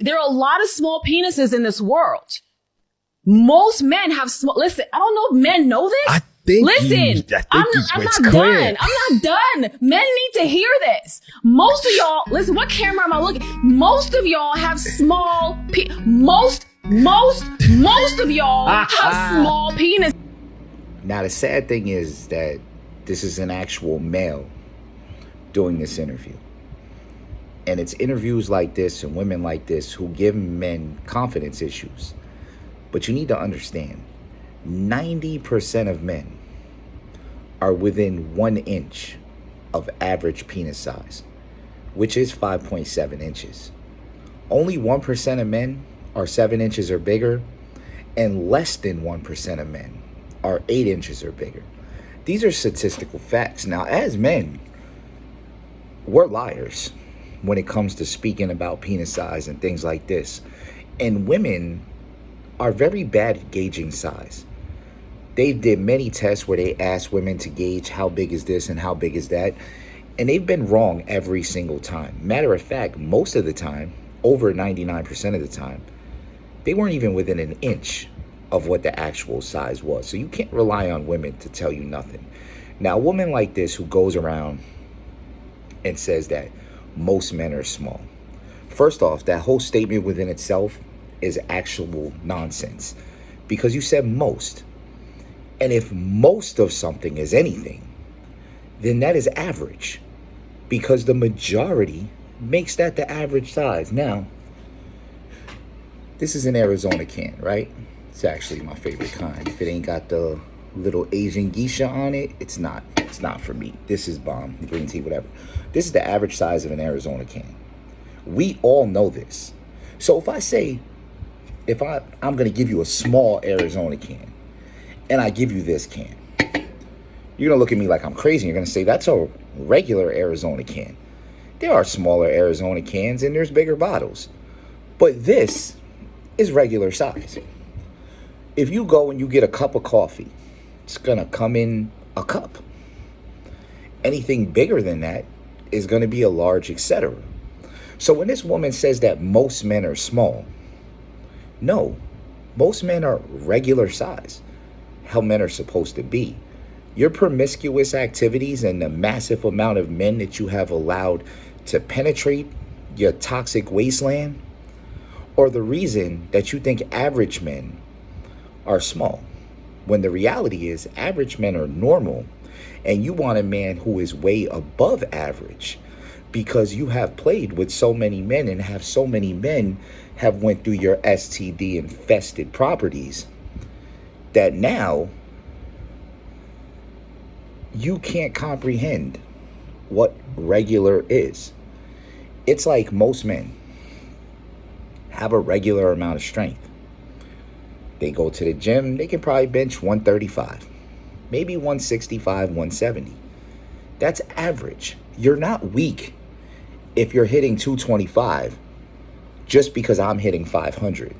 There are a lot of small penises in this world. Most men have small. Listen, I don't know if men know this. I think I'm not done. I'm not done. Men need to hear this. Most of y'all, listen, what camera am I looking? Most of y'all have small most of y'all have small penis. Now, the sad thing is that this is an actual male doing this interview. And it's interviews like this and women like this who give men confidence issues. But you need to understand, 90% of men are within 1 inch of average penis size, which is 5.7 inches. Only 1% of men are 7 inches or bigger, and less than 1% of men are 8 inches or bigger. These are statistical facts. Now, as men, we're liars when it comes to speaking about penis size and things like this. And women are very bad at gauging size. They did many tests where they asked women to gauge how big is this and how big is that, and they've been wrong every single time. Matter of fact, most of the time, over 99% of the time, they weren't even within an inch of what the actual size was. So you can't rely on women to tell you nothing. Now, a woman like this who goes around and says that most men are small. First off, that whole statement within itself is actual nonsense, because you said most. And if most of something is anything, then that is average, because the majority makes that the average size. Now, this is an Arizona can, right? It's actually my favorite kind. If it ain't got the little Asian geisha on it, it's not for me. This is bomb, green tea, whatever. This is the average size of an Arizona can. We all know this. So if I say, I'm going to give you a small Arizona can, and I give you this can, you're going to look at me like I'm crazy. You're going to say, that's a regular Arizona can. There are smaller Arizona cans, and there's bigger bottles. But this is regular size. If you go and you get a cup of coffee, it's going to come in a cup. Anything bigger than that is going to be a large, etc. So when this woman says that most men are small, no, most men are regular size, how men are supposed to be. Your promiscuous activities and the massive amount of men that you have allowed to penetrate your toxic wasteland are the reason that you think average men are small, when the reality is average men are normal, and you want a man who is way above average, because you have played with so many men and have so many men have went through your STD infested properties that now you can't comprehend what regular is. It's like most men have a regular amount of strength. They go to the gym, they can probably bench 135, maybe 165, 170. That's average. You're not weak if you're hitting 225 just because I'm hitting 500.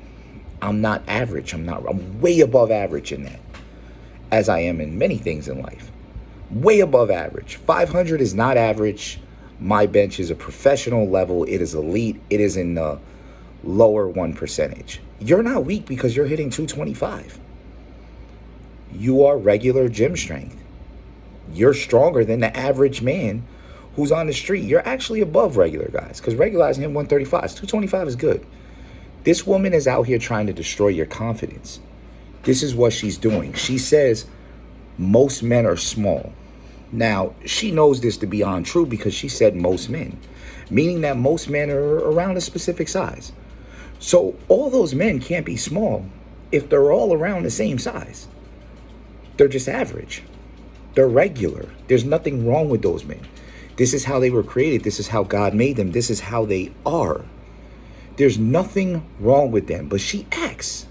I'm not average. I'm way above average in that, as I am in many things in life. Way above average. 500 is not average. My bench is a professional level. It is elite. It is in the lower 1%. You're not weak because you're hitting 225. You are regular gym strength. You're stronger than the average man who's on the street. You're actually above regular guys, because regular guys hit 135. 225 is good. This woman is out here trying to destroy your confidence. This is what she's doing. She says most men are small. Now, she knows this to be untrue because she said most men, meaning that most men are around a specific size. So all those men can't be small if they're all around the same size. They're just average. They're regular. There's nothing wrong with those men. This is how they were created. This is how God made them. This is how they are. There's nothing wrong with them. But she acts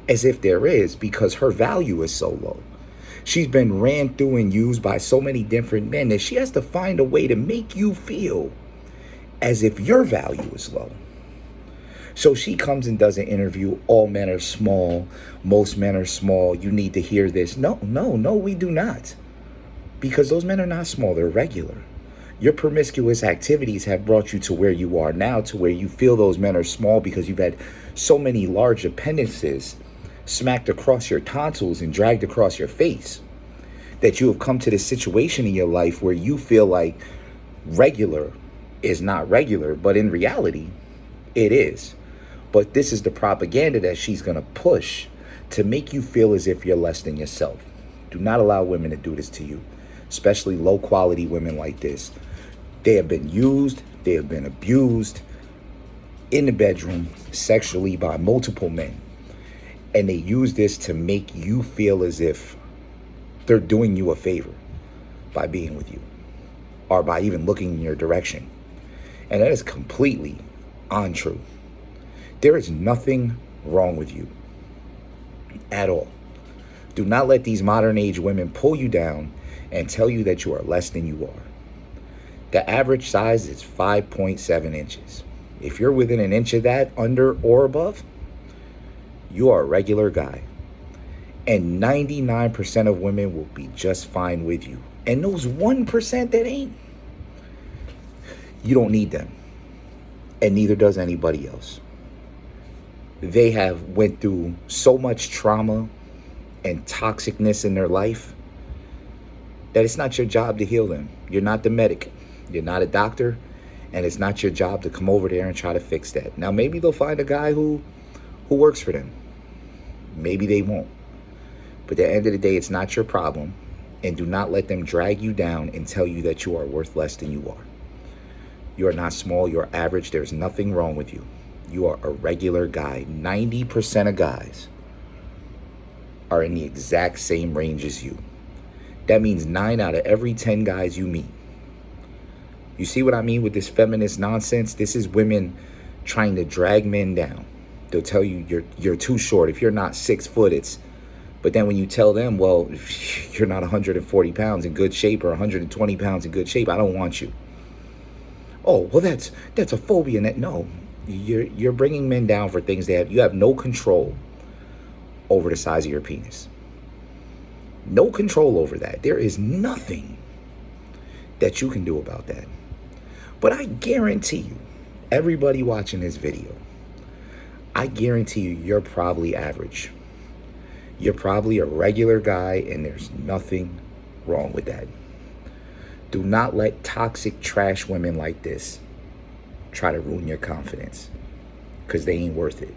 as if there is, because her value is so low. She's been ran through and used by so many different men that she has to find a way to make you feel as if your value is low. So she comes and does an interview. All men are small. Most men are small. You need to hear this. No, we do not. Because those men are not small. They're regular. Your promiscuous activities have brought you to where you are now, to where you feel those men are small because you've had so many large appendices smacked across your tonsils and dragged across your face, that you have come to this situation in your life where you feel like regular is not regular, but in reality, it is. But this is the propaganda that she's going to push to make you feel as if you're less than yourself. Do not allow women to do this to you, especially low quality women like this. They have been used, they have been abused in the bedroom sexually by multiple men. And they use this to make you feel as if they're doing you a favor by being with you or by even looking in your direction. And that is completely untrue. There is nothing wrong with you at all. Do not let these modern age women pull you down and tell you that you are less than you are. The average size is 5.7 inches. If you're within an inch of that, under or above, you are a regular guy. And 99% of women will be just fine with you. And those 1% that ain't, you don't need them. And neither does anybody else. They have went through so much trauma and toxicness in their life that it's not your job to heal them. You're not the medic. You're not a doctor. And it's not your job to come over there and try to fix that. Now, maybe they'll find a guy who works for them. Maybe they won't. But at the end of the day, it's not your problem. And do not let them drag you down and tell you that you are worth less than you are. You are not small. You're average. There's nothing wrong with you. You are a regular guy. 90% of guys are in the exact same range as you. That means 9 out of every 10 guys you meet. You see what I mean with this feminist nonsense? This is women trying to drag men down. They'll tell you you're too short. If you're not 6 foot, it's... But then when you tell them, well, if you're not 140 pounds in good shape or 120 pounds in good shape, I don't want you. Oh, well, that's a phobia. No, you're bringing men down for things you have no control over the size of your penis. No control over that. There is nothing that you can do about that. But I guarantee you, everybody watching this video, I guarantee you're probably average. You're probably a regular guy, and there's nothing wrong with that. Do not let toxic trash women like this try to ruin your confidence, because they ain't worth it.